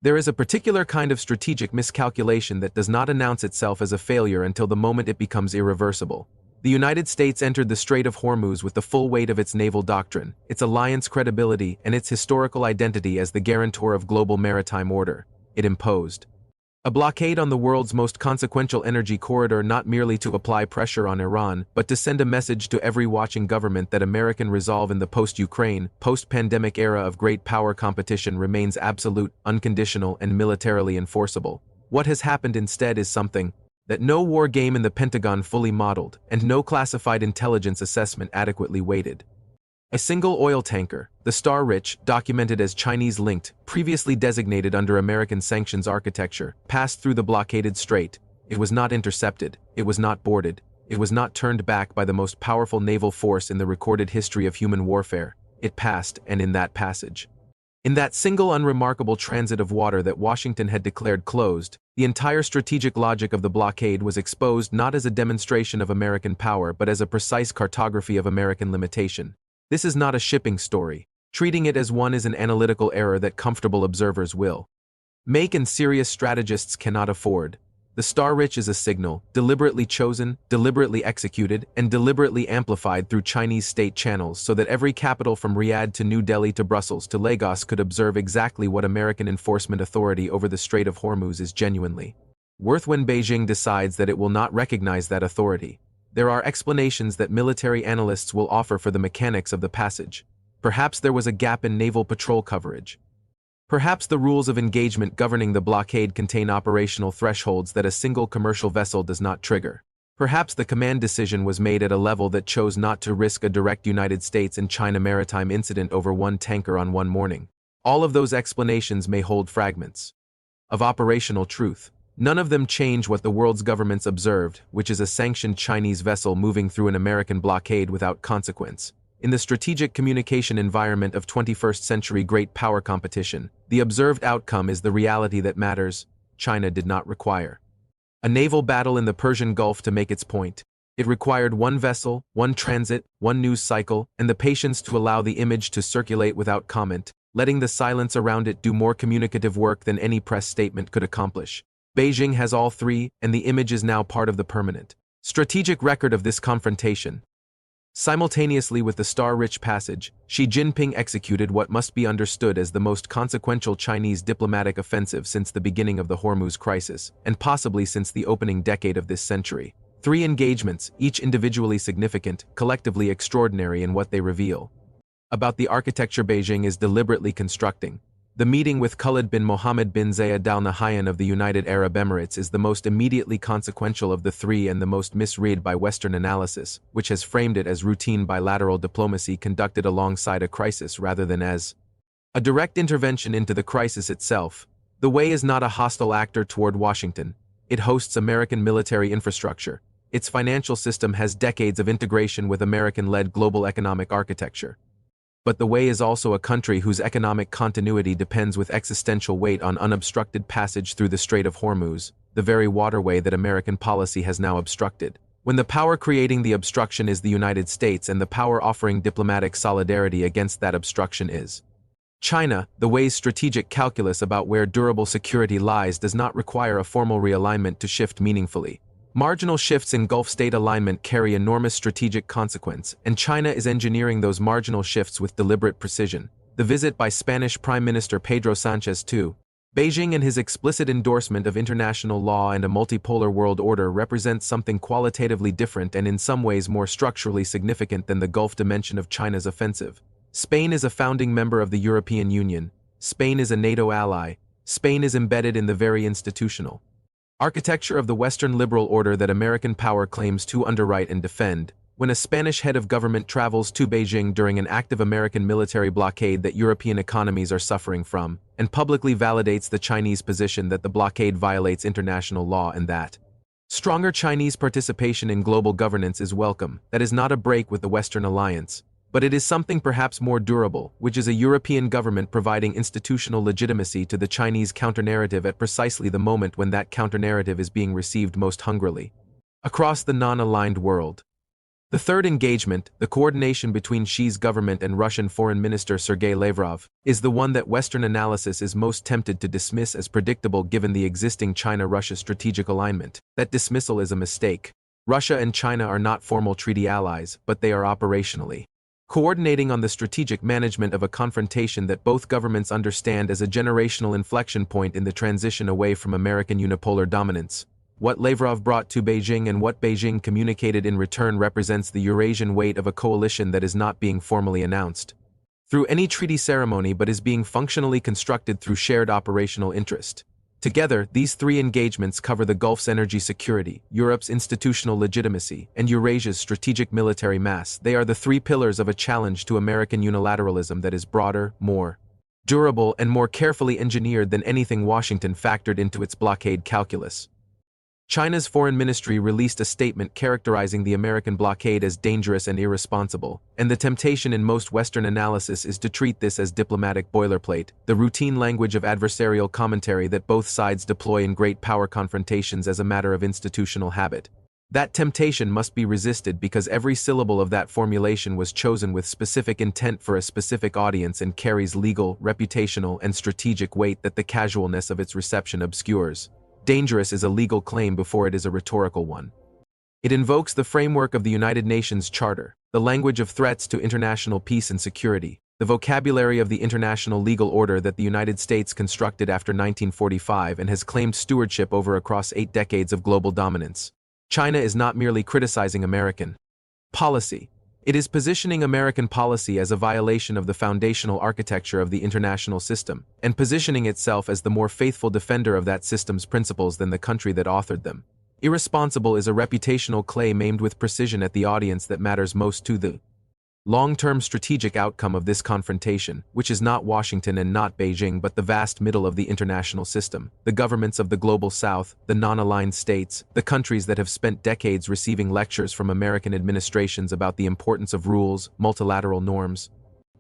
There is a particular kind of strategic miscalculation that does not announce itself as a failure until the moment it becomes irreversible. The United States entered the Strait of Hormuz with the full weight of its naval doctrine, its alliance credibility, and its historical identity as the guarantor of global maritime order. It imposed a blockade on the world's most consequential energy corridor, not merely to apply pressure on Iran, but to send a message to every watching government that American resolve in the post-Ukraine, post-pandemic era of great power competition remains absolute, unconditional, and militarily enforceable. What has happened instead is something that no war game in the Pentagon fully modeled, and no classified intelligence assessment adequately weighted. A single oil tanker, the Star Rich, documented as Chinese-linked, previously designated under American sanctions architecture, passed through the blockaded strait. It was not intercepted, it was not boarded, it was not turned back by the most powerful naval force in the recorded history of human warfare. It passed, and in that passage, in that single unremarkable transit of water that Washington had declared closed, the entire strategic logic of the blockade was exposed not as a demonstration of American power but as a precise cartography of American limitation. This is not a shipping story. Treating it as one is an analytical error that comfortable observers will make and serious strategists cannot afford. The Star Rich is a signal, deliberately chosen, deliberately executed, and deliberately amplified through Chinese state channels so that every capital from Riyadh to New Delhi to Brussels to Lagos could observe exactly what American enforcement authority over the Strait of Hormuz is genuinely worth when Beijing decides that it will not recognize that authority. There are explanations that military analysts will offer for the mechanics of the passage. Perhaps there was a gap in naval patrol coverage. Perhaps the rules of engagement governing the blockade contain operational thresholds that a single commercial vessel does not trigger. Perhaps the command decision was made at a level that chose not to risk a direct United States and China maritime incident over one tanker on one morning. All of those explanations may hold fragments of operational truth. None of them change what the world's governments observed, which is a sanctioned Chinese vessel moving through an American blockade without consequence. In the strategic communication environment of 21st century great power competition, the observed outcome is the reality that matters. China did not require a naval battle in the Persian Gulf to make its point. It required one vessel, one transit, one news cycle, and the patience to allow the image to circulate without comment, letting the silence around it do more communicative work than any press statement could accomplish. Beijing has all three, and the image is now part of the permanent strategic record of this confrontation. Simultaneously with the Star-Rich passage, Xi Jinping executed what must be understood as the most consequential Chinese diplomatic offensive since the beginning of the Hormuz crisis, and possibly since the opening decade of this century. 3 engagements, each individually significant, collectively extraordinary in what they reveal about the architecture Beijing is deliberately constructing. The meeting with Khalid bin Mohammed bin Zayed Al Nahyan of the United Arab Emirates is the most immediately consequential of the 3 and the most misread by Western analysis, which has framed it as routine bilateral diplomacy conducted alongside a crisis rather than as a direct intervention into the crisis itself. The way is not a hostile actor toward Washington. It hosts American military infrastructure. Its financial system has decades of integration with American-led global economic architecture. But the way is also a country whose economic continuity depends with existential weight on unobstructed passage through the Strait of Hormuz, the very waterway that American policy has now obstructed. When the power creating the obstruction is the United States and the power offering diplomatic solidarity against that obstruction is China, the way's strategic calculus about where durable security lies does not require a formal realignment to shift meaningfully. Marginal shifts in Gulf state alignment carry enormous strategic consequence, and China is engineering those marginal shifts with deliberate precision. The visit by Spanish Prime Minister Pedro Sánchez to Beijing and his explicit endorsement of international law and a multipolar world order represents something qualitatively different and in some ways more structurally significant than the Gulf dimension of China's offensive. Spain is a founding member of the European Union. Spain is a NATO ally. Spain is embedded in the very institutional architecture of the Western liberal order that American power claims to underwrite and defend. When a Spanish head of government travels to Beijing during an active American military blockade that European economies are suffering from, and publicly validates the Chinese position that the blockade violates international law and that stronger Chinese participation in global governance is welcome, that is not a break with the Western alliance. But it is something perhaps more durable, which is a European government providing institutional legitimacy to the Chinese counter-narrative at precisely the moment when that counter-narrative is being received most hungrily across the non-aligned world. The third engagement, the coordination between Xi's government and Russian Foreign Minister Sergei Lavrov, is the one that Western analysis is most tempted to dismiss as predictable given the existing China-Russia strategic alignment. That dismissal is a mistake. Russia and China are not formal treaty allies, but they are operationally coordinating on the strategic management of a confrontation that both governments understand as a generational inflection point in the transition away from American unipolar dominance. What Lavrov brought to Beijing and what Beijing communicated in return represents the Eurasian weight of a coalition that is not being formally announced through any treaty ceremony but is being functionally constructed through shared operational interest. Together, these three engagements cover the Gulf's energy security, Europe's institutional legitimacy, and Eurasia's strategic military mass. They are the three pillars of a challenge to American unilateralism that is broader, more durable, and more carefully engineered than anything Washington factored into its blockade calculus. China's foreign ministry released a statement characterizing the American blockade as dangerous and irresponsible, and the temptation in most Western analysis is to treat this as diplomatic boilerplate, the routine language of adversarial commentary that both sides deploy in great power confrontations as a matter of institutional habit. That temptation must be resisted because every syllable of that formulation was chosen with specific intent for a specific audience and carries legal, reputational, and strategic weight that the casualness of its reception obscures. Dangerous is a legal claim before it is a rhetorical one. It invokes the framework of the United Nations Charter, the language of threats to international peace and security, the vocabulary of the international legal order that the United States constructed after 1945 and has claimed stewardship over across 8 decades of global dominance. China is not merely criticizing American policy. It is positioning American policy as a violation of the foundational architecture of the international system, and positioning itself as the more faithful defender of that system's principles than the country that authored them. Irresponsible is a reputational claim aimed with precision at the audience that matters most to the long-term strategic outcome of this confrontation, which is not Washington and not Beijing but the vast middle of the international system, the governments of the global south, the non-aligned states, the countries that have spent decades receiving lectures from American administrations about the importance of rules, multilateral norms,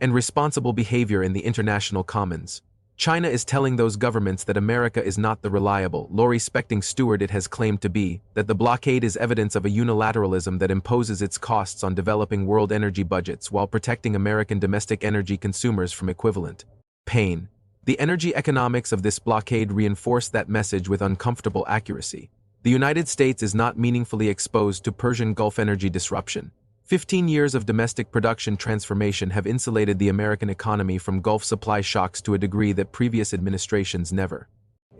and responsible behavior in the international commons. China is telling those governments that America is not the reliable, law-respecting steward it has claimed to be, that the blockade is evidence of a unilateralism that imposes its costs on developing world energy budgets while protecting American domestic energy consumers from equivalent pain. The energy economics of this blockade reinforce that message with uncomfortable accuracy. The United States is not meaningfully exposed to Persian Gulf energy disruption. 15 years of domestic production transformation have insulated the American economy from Gulf supply shocks to a degree that previous administrations never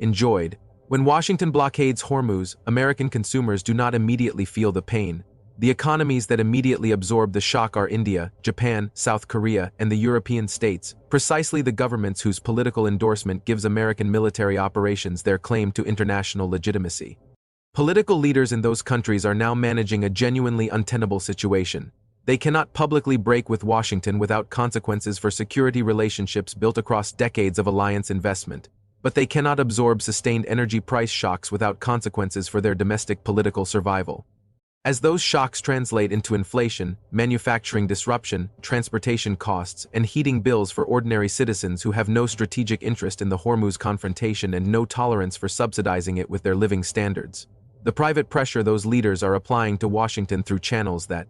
enjoyed. When Washington blockades Hormuz, American consumers do not immediately feel the pain. The economies that immediately absorb the shock are India, Japan, South Korea, and the European states, precisely the governments whose political endorsement gives American military operations their claim to international legitimacy. Political leaders in those countries are now managing a genuinely untenable situation. They cannot publicly break with Washington without consequences for security relationships built across decades of alliance investment, but they cannot absorb sustained energy price shocks without consequences for their domestic political survival. As those shocks translate into inflation, manufacturing disruption, transportation costs, and heating bills for ordinary citizens who have no strategic interest in the Hormuz confrontation and no tolerance for subsidizing it with their living standards, the private pressure those leaders are applying to Washington through channels that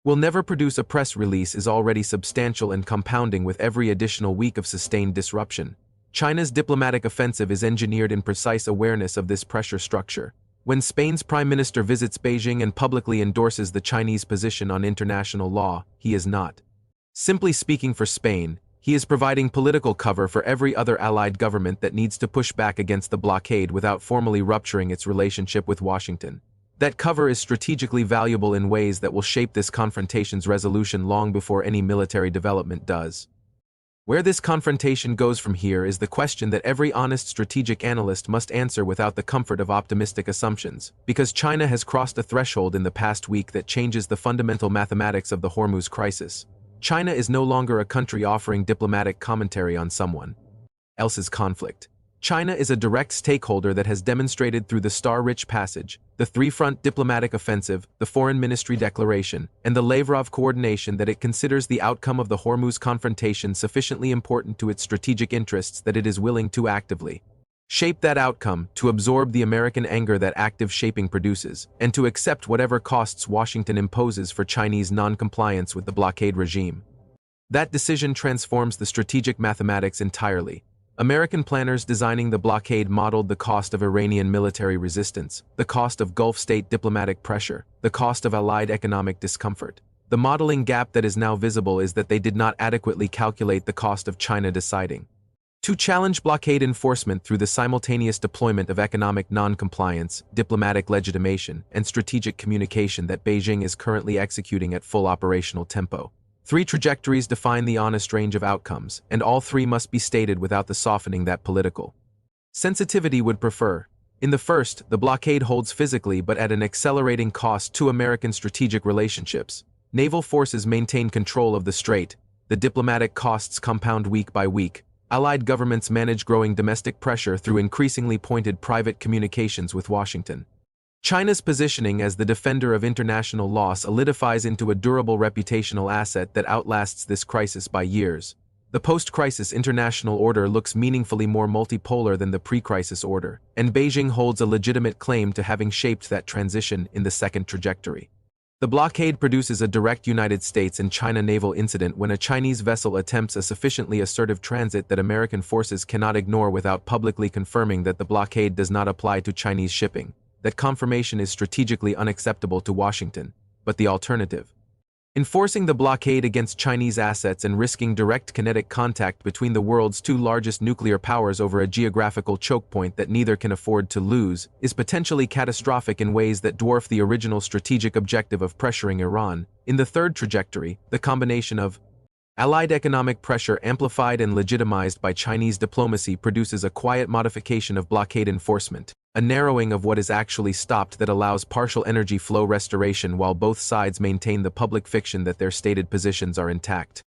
will never produce a press release is already substantial and compounding with every additional week of sustained disruption. China's diplomatic offensive is engineered in precise awareness of this pressure structure. When Spain's Prime Minister visits Beijing and publicly endorses the Chinese position on international law, he is not simply speaking for Spain. He is providing political cover for every other allied government that needs to push back against the blockade without formally rupturing its relationship with Washington. That cover is strategically valuable in ways that will shape this confrontation's resolution long before any military development does. Where this confrontation goes from here is the question that every honest strategic analyst must answer without the comfort of optimistic assumptions, because China has crossed a threshold in the past week that changes the fundamental mathematics of the Hormuz crisis. China is no longer a country offering diplomatic commentary on someone else's conflict. China is a direct stakeholder that has demonstrated through the Star-Rich Passage, the three-front diplomatic offensive, the Foreign Ministry Declaration, and the Lavrov coordination that it considers the outcome of the Hormuz confrontation sufficiently important to its strategic interests that it is willing to actively shape that outcome, to absorb the American anger that active shaping produces, and to accept whatever costs Washington imposes for Chinese non-compliance with the blockade regime. That decision transforms the strategic mathematics entirely. American planners designing the blockade modeled the cost of Iranian military resistance, the cost of Gulf state diplomatic pressure, the cost of allied economic discomfort. The modeling gap that is now visible is that they did not adequately calculate the cost of China deciding to challenge blockade enforcement through the simultaneous deployment of economic non-compliance, diplomatic legitimation, and strategic communication that Beijing is currently executing at full operational tempo. 3 trajectories define the honest range of outcomes, and all 3 must be stated without the softening that political sensitivity would prefer. In the first, the blockade holds physically but at an accelerating cost to American strategic relationships. Naval forces maintain control of the strait, the diplomatic costs compound week by week. Allied governments manage growing domestic pressure through increasingly pointed private communications with Washington. China's positioning as the defender of international law solidifies into a durable reputational asset that outlasts this crisis by years. The post-crisis international order looks meaningfully more multipolar than the pre-crisis order, and Beijing holds a legitimate claim to having shaped that transition in the second trajectory. The blockade produces a direct United States and China naval incident when a Chinese vessel attempts a sufficiently assertive transit that American forces cannot ignore without publicly confirming that the blockade does not apply to Chinese shipping. That confirmation is strategically unacceptable to Washington, but the alternative, enforcing the blockade against Chinese assets and risking direct kinetic contact between the world's 2 largest nuclear powers over a geographical choke point that neither can afford to lose, is potentially catastrophic in ways that dwarf the original strategic objective of pressuring Iran. In the third trajectory, the combination of Allied economic pressure amplified and legitimized by Chinese diplomacy produces a quiet modification of blockade enforcement, a narrowing of what is actually stopped that allows partial energy flow restoration while both sides maintain the public fiction that their stated positions are intact.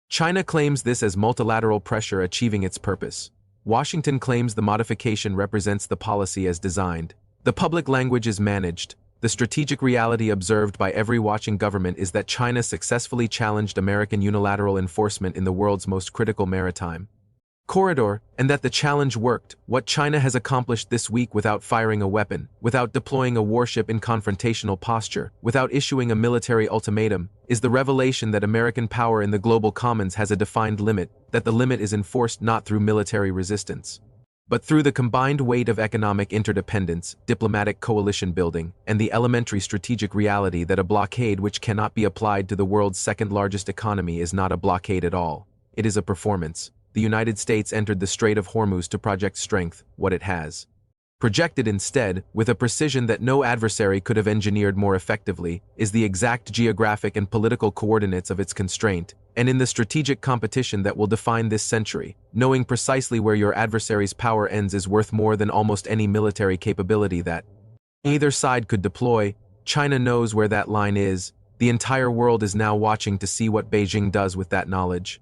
China claims this as multilateral pressure achieving its purpose. Washington claims the modification represents the policy as designed. The public language is managed. The strategic reality observed by every watching government is that China successfully challenged American unilateral enforcement in the world's most critical maritime corridor, and that the challenge worked. What China has accomplished this week without firing a weapon, without deploying a warship in confrontational posture, without issuing a military ultimatum, is the revelation that American power in the global commons has a defined limit, that the limit is enforced not through military resistance, but through the combined weight of economic interdependence, diplomatic coalition building, and the elementary strategic reality that a blockade which cannot be applied to the world's second-largest economy is not a blockade at all. It is a performance. The United States entered the Strait of Hormuz to project strength, what it has projected instead, with a precision that no adversary could have engineered more effectively, is the exact geographic and political coordinates of its constraint, and in the strategic competition that will define this century, knowing precisely where your adversary's power ends is worth more than almost any military capability that either side could deploy. China knows where that line is. The entire world is now watching to see what Beijing does with that knowledge.